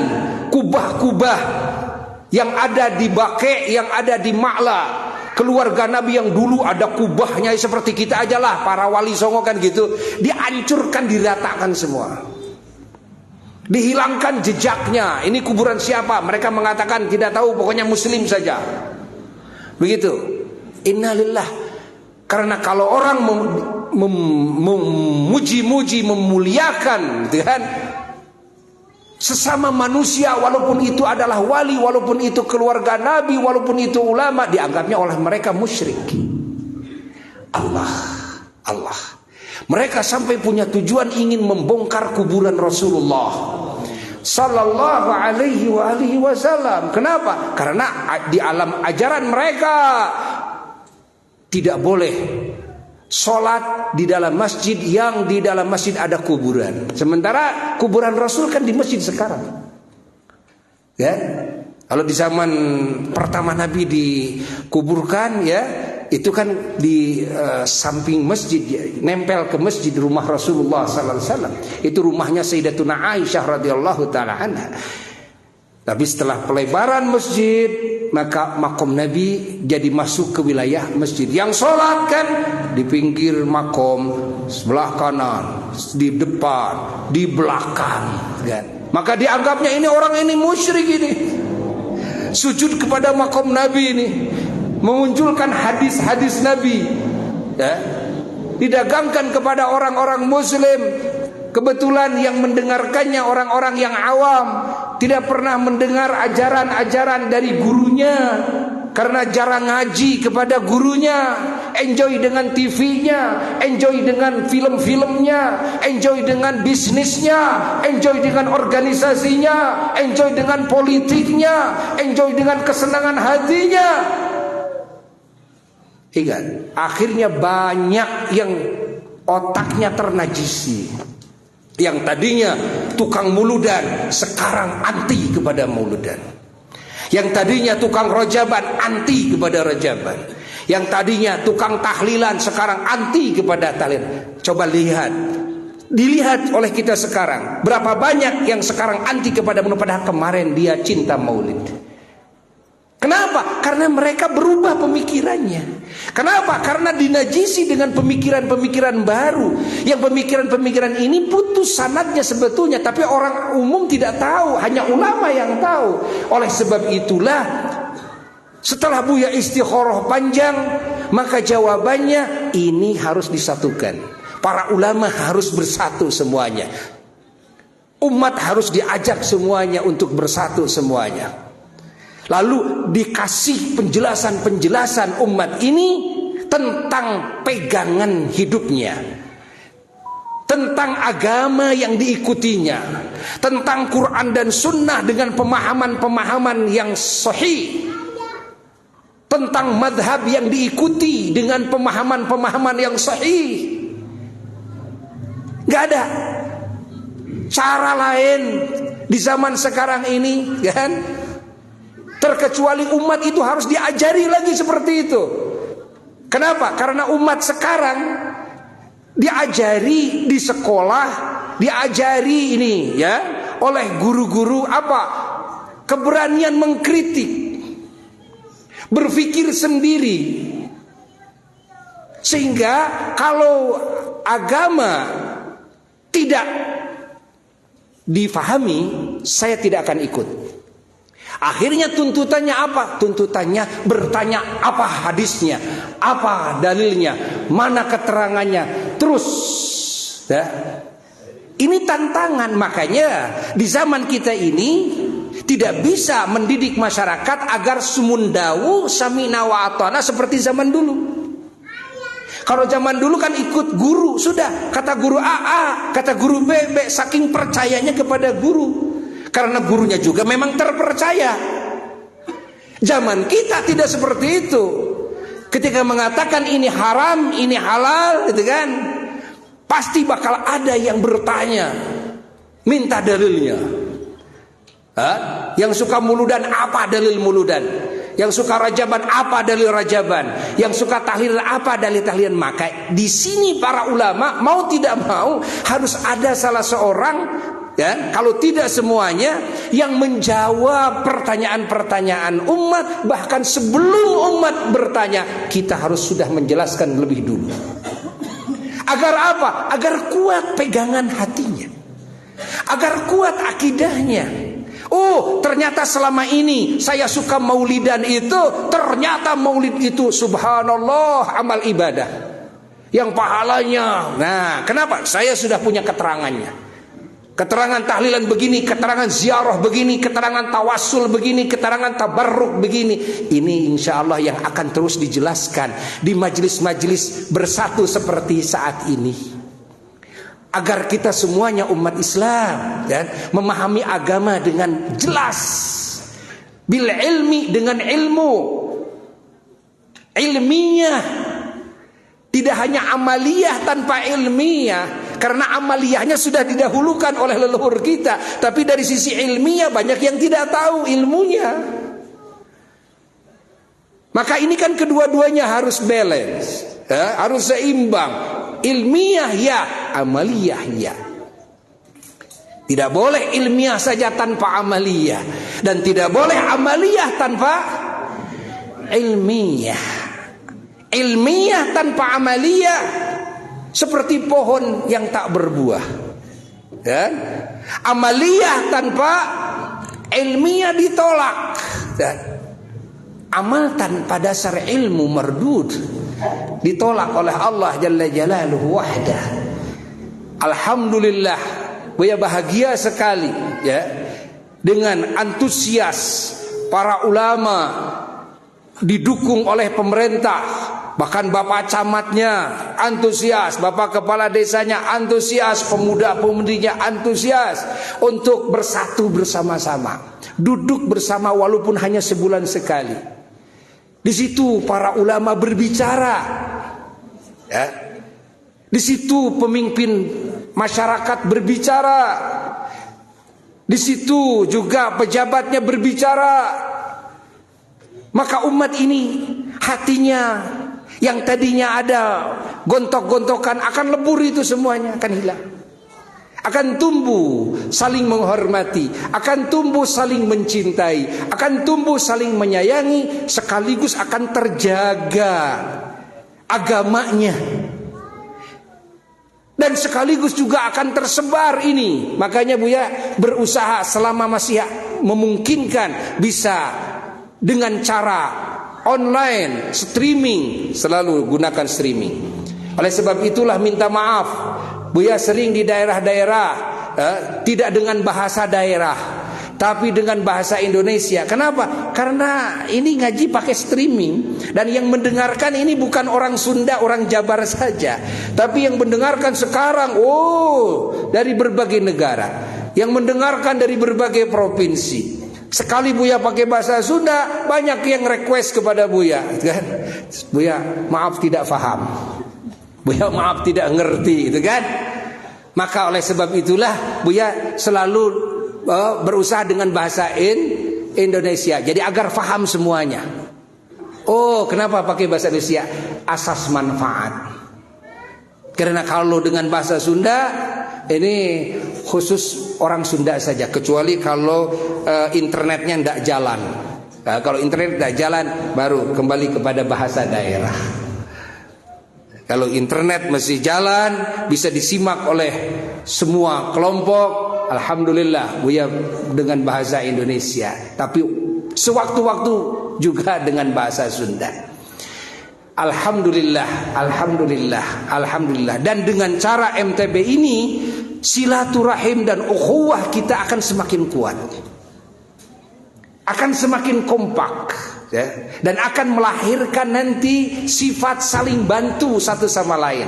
kubah-kubah yang ada di Baqi', yang ada di Ma'la. Keluarga Nabi yang dulu ada kubahnya seperti kita aja lah, para wali songo kan gitu. Dihancurkan, diratakan semua. Dihilangkan jejaknya. Ini kuburan siapa? Mereka mengatakan tidak tahu, pokoknya muslim saja. Begitu. Innalillah. Karena kalau orang memuji-muji, memuliakan, gitu kan, sesama manusia, walaupun itu adalah wali, walaupun itu keluarga Nabi, walaupun itu ulama, dianggapnya oleh mereka musyrik. Allah. Mereka sampai punya tujuan ingin membongkar kuburan Rasulullah sallallahu alaihi wasallam. Kenapa? Karena di alam ajaran mereka tidak boleh sholat di dalam masjid yang di dalam masjid ada kuburan. Sementara kuburan Rasul kan di masjid sekarang. Ya, kalau di zaman pertama Nabi dikuburkan, ya itu kan di samping masjid, ya, nempel ke masjid rumah Rasulullah sallallahu alaihi wasallam. Itu rumahnya Sayyidatuna Aisyah radhiyallahu taala anha. Tapi setelah pelebaran masjid, maka makom Nabi jadi masuk ke wilayah masjid. Yang sholat kan di pinggir makom, sebelah kanan, di depan, di belakang kan. Maka dianggapnya ini orang ini musyrik ini. Sujud kepada makom Nabi ini, memunculkan hadis-hadis Nabi, ya, didagangkan kepada orang-orang muslim. Kebetulan yang mendengarkannya orang-orang yang awam, tidak pernah mendengar ajaran-ajaran dari gurunya, karena jarang ngaji kepada gurunya. Enjoy dengan TV-nya, enjoy dengan film-filmnya, enjoy dengan bisnisnya, enjoy dengan organisasinya, enjoy dengan politiknya, enjoy dengan kesenangan hatinya. Ingat, akhirnya banyak yang otaknya ternajisi. Yang tadinya tukang muludan, sekarang anti kepada muludan. Yang tadinya tukang rojaban, anti kepada rojaban. Yang tadinya tukang tahlilan, sekarang anti kepada tahlilan. Coba lihat, dilihat oleh kita sekarang, berapa banyak yang sekarang anti kepada maulid, padahal kemarin dia cinta maulid. Kenapa? Karena mereka berubah pemikirannya. Kenapa? Karena dinajisi dengan pemikiran-pemikiran baru. Yang pemikiran-pemikiran ini putus sanadnya sebetulnya, tapi orang umum tidak tahu, hanya ulama yang tahu. Oleh sebab itulah, setelah Buya istikharah panjang, maka jawabannya ini harus disatukan. Para ulama harus bersatu semuanya. Umat harus diajak semuanya untuk bersatu semuanya. Lalu dikasih penjelasan-penjelasan umat ini tentang pegangan hidupnya, tentang agama yang diikutinya, tentang Quran dan Sunnah dengan pemahaman-pemahaman yang sahih, tentang madhab yang diikuti dengan pemahaman-pemahaman yang sahih. Gak ada cara lain di zaman sekarang ini, kan? Terkecuali umat itu harus diajari lagi seperti itu. Kenapa? Karena umat sekarang diajari di sekolah, diajari ini ya oleh guru-guru apa? Keberanian mengkritik, berpikir sendiri. Sehingga kalau agama tidak difahami, saya tidak akan ikut. Akhirnya tuntutannya apa? Tuntutannya bertanya apa hadisnya, apa dalilnya, mana keterangannya, terus ya. Ini tantangan. Makanya di zaman kita ini tidak bisa mendidik masyarakat agar sumundawu samina wa atana seperti zaman dulu. Kalau zaman dulu kan ikut guru, sudah kata guru A, kata guru B, saking percayanya kepada guru. Karena gurunya juga memang terpercaya. Zaman kita tidak seperti itu. Ketika mengatakan ini haram, ini halal, gitu kan, pasti bakal ada yang bertanya, minta dalilnya. Yang suka muludan, apa dalil muludan? Yang suka rajaban, apa dalil rajaban? Yang suka tahlil, apa dalil tahlilan? Maka di sini para ulama mau tidak mau harus ada salah seorang, ya, kalau tidak semuanya, yang menjawab pertanyaan-pertanyaan umat. Bahkan sebelum umat bertanya, kita harus sudah menjelaskan lebih dulu. Agar apa? Agar kuat pegangan hatinya, agar kuat akidahnya. Oh, ternyata selama ini saya suka maulidan itu, ternyata maulid itu subhanallah amal ibadah yang pahalanya. Nah, kenapa? Saya sudah punya keterangannya. Keterangan tahlilan begini, keterangan ziarah begini, keterangan tawassul begini, keterangan tabarruk begini. Ini insya Allah yang akan terus dijelaskan di majelis-majelis bersatu seperti saat ini. Agar kita semuanya umat Islam dan memahami agama dengan jelas, bil ilmi, dengan ilmu ilmiah, tidak hanya amaliyah tanpa ilmiah. Karena amaliyahnya sudah didahulukan oleh leluhur kita, tapi dari sisi ilmiah banyak yang tidak tahu ilmunya. Maka ini kan kedua-duanya harus balance, ya, harus seimbang. Ilmiah ya, amaliyah ya. Tidak boleh ilmiah saja tanpa amaliyah, dan tidak boleh amaliyah tanpa ilmiah. Ilmiah tanpa amaliyah seperti pohon yang tak berbuah, dan amaliyah tanpa ilmiah ditolak, dan amal tanpa dasar ilmu mardud, ditolak oleh Allah Jalla Jalaluhu wahdah. Alhamdulillah, Buya bahagia sekali ya dengan antusias para ulama, didukung oleh pemerintah. Bahkan bapak camatnya antusias, bapak kepala desanya antusias, pemuda-pemudinya antusias untuk bersatu bersama-sama, duduk bersama walaupun hanya sebulan sekali. Di situ para ulama berbicara, ya. Di situ pemimpin masyarakat berbicara. Di situ juga pejabatnya berbicara. Maka umat ini hatinya yang tadinya ada gontok-gontokan akan lebur, itu semuanya akan hilang. Akan tumbuh saling menghormati, akan tumbuh saling mencintai, akan tumbuh saling menyayangi, sekaligus akan terjaga agamanya. Dan sekaligus juga akan tersebar ini. Makanya Buya berusaha selama masih memungkinkan, bisa dengan cara online, streaming, selalu gunakan streaming. Oleh sebab itulah minta maaf, Buya sering di daerah-daerah tidak dengan bahasa daerah, tapi dengan bahasa Indonesia. Kenapa? Karena ini ngaji pakai streaming, dan yang mendengarkan ini bukan orang Sunda, orang Jabar saja, tapi yang mendengarkan sekarang dari berbagai negara, yang mendengarkan dari berbagai provinsi. Sekali Buya pakai bahasa Sunda, banyak yang request kepada Buya, kan? Buya maaf tidak paham, Buya maaf tidak ngerti, itu kan? Maka oleh sebab itulah Buya selalu berusaha dengan bahasa Indonesia, jadi agar faham semuanya. Oh, kenapa pakai bahasa Indonesia? Asas manfaat. Karena kalau dengan bahasa Sunda ini khusus orang Sunda saja, kecuali kalau internetnya tidak jalan. Nah, kalau internet tidak jalan, baru kembali kepada bahasa daerah. Kalau internet masih jalan, bisa disimak oleh semua kelompok, alhamdulillah, Buya dengan bahasa Indonesia. Tapi sewaktu-waktu juga dengan bahasa Sunda. Alhamdulillah, alhamdulillah, alhamdulillah. Dan dengan cara MTB ini, silaturahim dan ukhuwah kita akan semakin kuat, akan semakin kompak, ya, dan akan melahirkan nanti sifat saling bantu satu sama lain,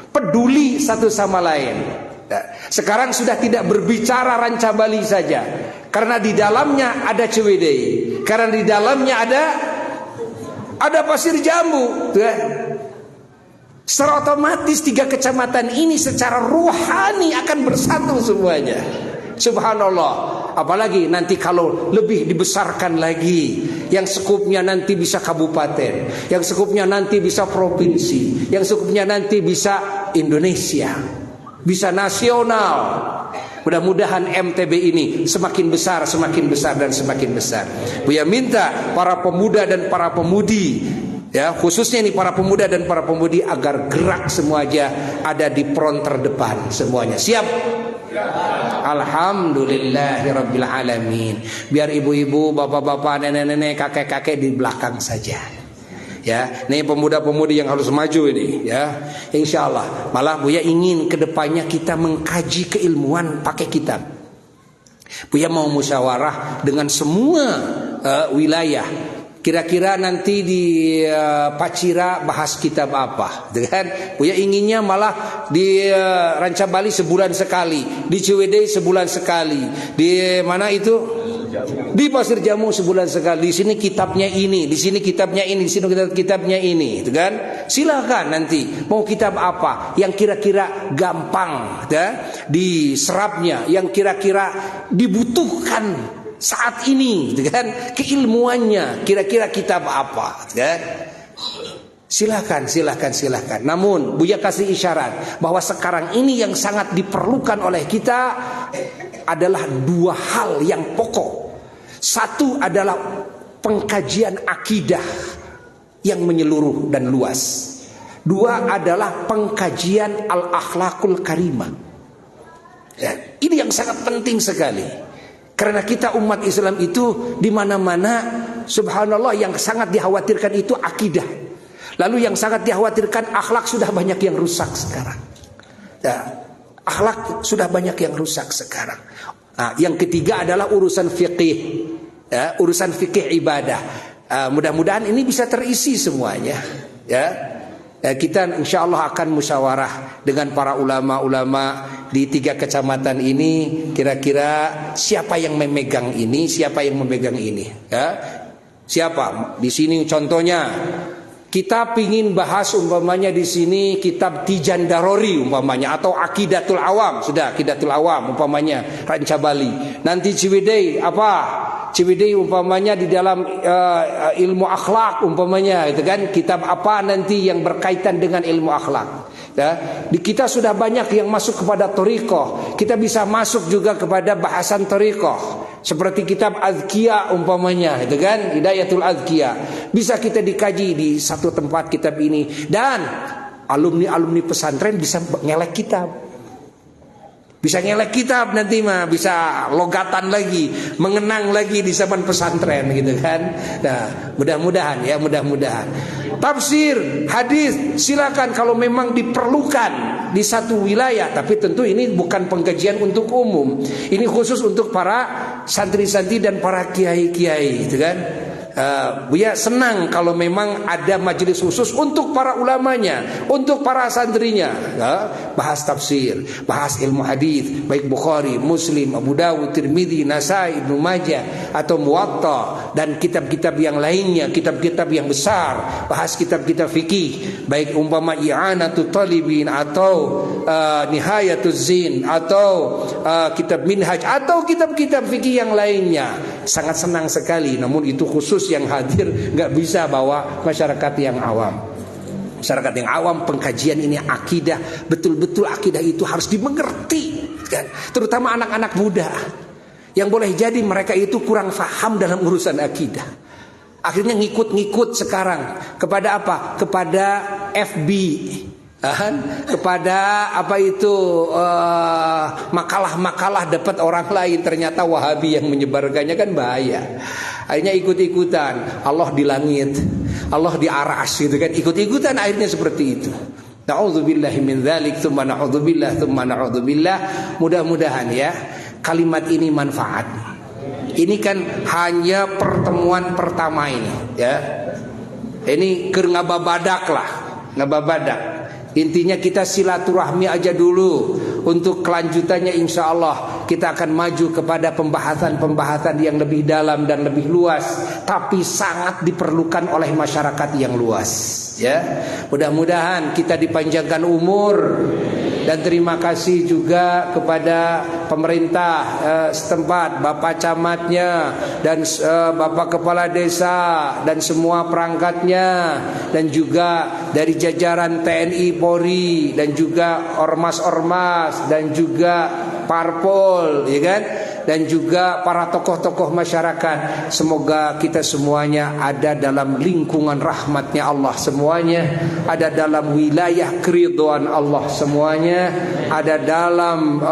peduli satu sama lain. Ya. Sekarang sudah tidak berbicara ranca Bali saja, karena di dalamnya ada Ciwidey, karena di dalamnya ada Pasir Jambu, ya. Secara otomatis 3 kecamatan ini secara ruhani akan bersatu semuanya. Subhanallah. Apalagi nanti kalau lebih dibesarkan lagi, yang skupnya nanti bisa kabupaten, yang skupnya nanti bisa provinsi, yang skupnya nanti bisa Indonesia, bisa nasional. Mudah-mudahan MTB ini semakin besar, semakin besar, dan semakin besar. Buya minta para pemuda dan para pemudi, ya, khususnya ini para pemuda dan para pemudi, agar gerak semuanya ada di front terdepan semuanya. Siap? Alhamdulillahirabbil alamin. Biar ibu-ibu, bapak-bapak, nenek-nenek, kakek-kakek di belakang saja. Ya, ini pemuda-pemudi yang harus maju ini, ya. Insya Allah. Malah Buya ingin kedepannya kita mengkaji keilmuan pakai kitab. Buya mau musyawarah dengan semua wilayah. Kira-kira nanti di Pacira bahas kitab apa, kan? Buya inginnya malah di Ranca Bali sebulan sekali, di Ciwidey sebulan sekali, di mana itu? Di Pasir Jambu sebulan sekali. Di sini kitabnya ini, di sini kitabnya ini, di sini kitabnya ini, kan? Silakan nanti mau kitab apa yang kira-kira gampang, ya, diserapnya, yang kira-kira dibutuhkan saat ini, kan? Keilmuannya kira-kira kitab apa, kan? Silakan. Namun Buya kasih isyarat bahwa sekarang ini yang sangat diperlukan oleh kita adalah 2 hal yang pokok. Satu adalah pengkajian akidah yang menyeluruh dan luas. 2 adalah pengkajian al-akhlakul karimah. Ya, ini yang sangat penting sekali. Karena kita umat Islam itu di mana-mana, subhanallah, yang sangat dikhawatirkan itu akidah. Lalu yang sangat dikhawatirkan akhlak, sudah banyak yang rusak sekarang. Ya, akhlak sudah banyak yang rusak sekarang. Nah, yang ketiga adalah urusan fikih, ya, urusan fikih ibadah. Mudah-mudahan ini bisa terisi semuanya, ya. Kita insya Allah akan musyawarah dengan para ulama-ulama di 3 kecamatan ini. Kira-kira siapa yang memegang ini, siapa yang memegang ini, ya. Siapa di sini contohnya? Kita pingin bahas umpamanya di sini kitab Tijan Darori umpamanya, atau Aqidatul Awam, sudah Aqidatul Awam umpamanya Ranca Bali. Nanti Ciwidey apa? Ciwidey umpamanya di dalam ilmu akhlak umpamanya, itu kan kitab apa nanti yang berkaitan dengan ilmu akhlak. Ya, di kita sudah banyak yang masuk kepada thariqah. Kita bisa masuk juga kepada bahasan thariqah. Seperti kitab Azkiyah umpamanya, itu kan Hidayatul Azkiyah. Bisa kita dikaji di satu tempat kitab ini, dan alumni-alumni pesantren bisa ngelek kitab. Bisa ngelek kitab nanti mah, bisa logatan lagi, mengenang lagi di zaman pesantren gitu kan. Nah, mudah-mudahan ya, mudah-mudahan. Tafsir, hadis, silakan kalau memang diperlukan di satu wilayah, tapi tentu ini bukan pengkajian untuk umum. Ini khusus untuk para santri-santri dan para kiai-kiai gitu kan. Buya senang kalau memang ada majelis khusus untuk para ulamanya, untuk para santrinya, bahas tafsir, bahas ilmu hadis, baik Bukhari, Muslim, Abu Dawud, Tirmidzi, Nasai, Ibnu Majah, atau Muwatta, dan kitab-kitab yang lainnya, kitab-kitab yang besar, bahas kitab-kitab fikih, baik umpama I'anatul Talibin, atau Nihayatuz Zin, atau kitab Minhaj, atau kitab-kitab fikih yang lainnya. Sangat senang sekali. Namun itu khusus terus yang hadir, nggak bisa bawa masyarakat yang awam. Masyarakat yang awam, pengkajian ini akidah, betul-betul akidah itu harus dimengerti kan? Terutama anak-anak muda yang boleh jadi mereka itu kurang paham dalam urusan akidah. Akhirnya ngikut-ngikut sekarang kepada apa? Kepada FB, kepada apa itu makalah-makalah dapat orang lain, ternyata Wahabi yang menyebarkannya, kan bahaya. Akhirnya ikut-ikutan, Allah di langit, Allah di aras gitu kan, ikut-ikutan akhirnya seperti itu. Na'udzubillahi min dzalik, tsumma na'udzubillah, tsumma na'udzubillah. Mudah-mudahan ya kalimat ini manfaat. Ini kan hanya pertemuan pertama ini ya. Ini keur ngababadak lah, ngababadak. Intinya kita silaturahmi aja dulu. Untuk kelanjutannya insya Allah kita akan maju kepada pembahasan-pembahasan yang lebih dalam dan lebih luas, tapi sangat diperlukan oleh masyarakat yang luas ya. Mudah-mudahan kita dipanjangkan umur. Dan terima kasih juga kepada pemerintah setempat, Bapak Camatnya dan Bapak Kepala Desa dan semua perangkatnya, dan juga dari jajaran TNI Polri dan juga ormas-ormas dan juga parpol ya kan, dan juga para tokoh-tokoh masyarakat. Semoga kita semuanya ada dalam lingkungan rahmatnya Allah semuanya, ada dalam wilayah keridhaan Allah semuanya, ada dalam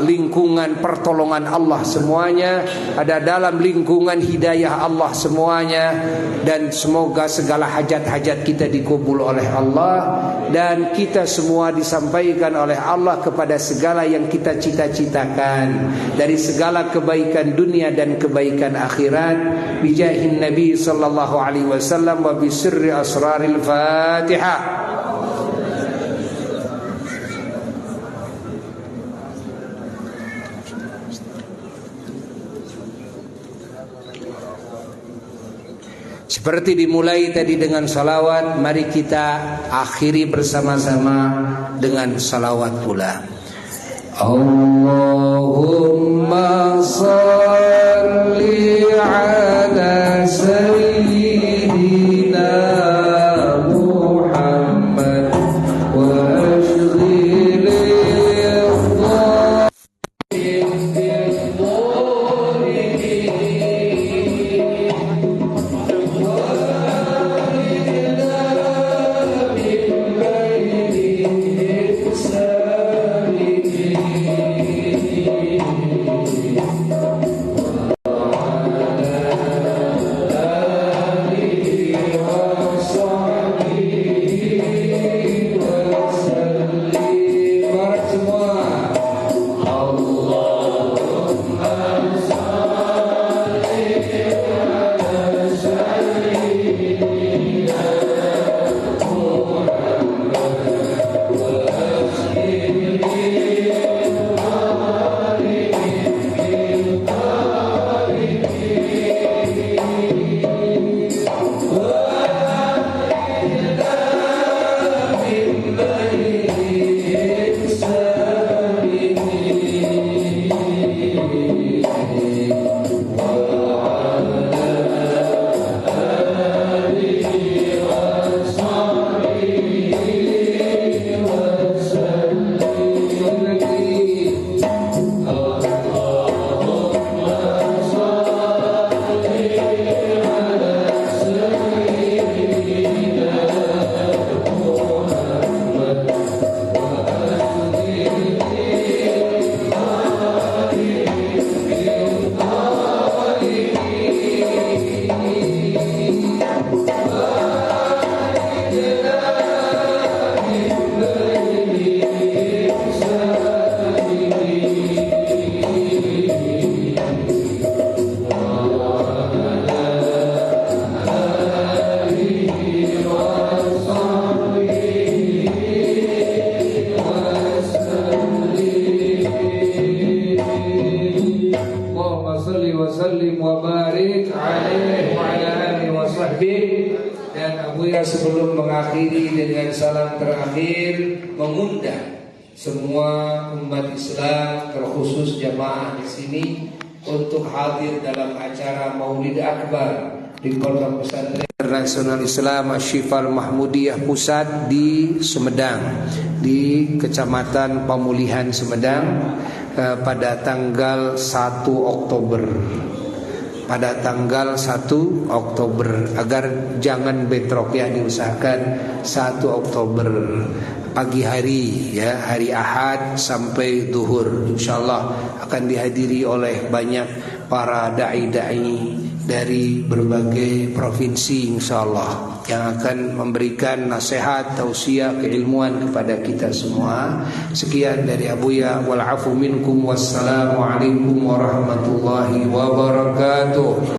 lingkungan pertolongan Allah semuanya, ada dalam lingkungan hidayah Allah semuanya. Dan semoga segala hajat-hajat kita dikabul oleh Allah, dan kita semua disampaikan oleh Allah kepada segala yang kita cita-citakan dari segala kebaikan dunia dan kebaikan akhirat, bijahin Nabi sallallahu alaihi wasallam wa bi sirri asraril Fatihah. Seperti dimulai tadi dengan salawat, mari kita akhiri bersama-sama dengan salawat pula. Allahumma salli ala sayyidina Muhammad wa ashghil sebelum mengakhiri dengan salam terakhir, mengundang semua umat Islam terkhusus jamaah di sini untuk hadir dalam acara Maulid Akbar di Pondok Pesantren Internasional Islam Asy-Syifa Al-Mahmudiyah Pusat di Sumedang, di Kecamatan Pamulihan Sumedang, pada tanggal 1 Oktober. Pada tanggal 1 Oktober, agar jangan bentrok ya, diusahakan 1 Oktober pagi hari ya, hari Ahad sampai zuhur, insyaallah akan dihadiri oleh banyak para dai-dai dari berbagai provinsi insyaallah, yang akan memberikan nasihat, tausiah, keilmuan kepada kita semua. Sekian dari Abuya, wal afu minkum, wassalamu alaikum warahmatullahi wabarakatuh.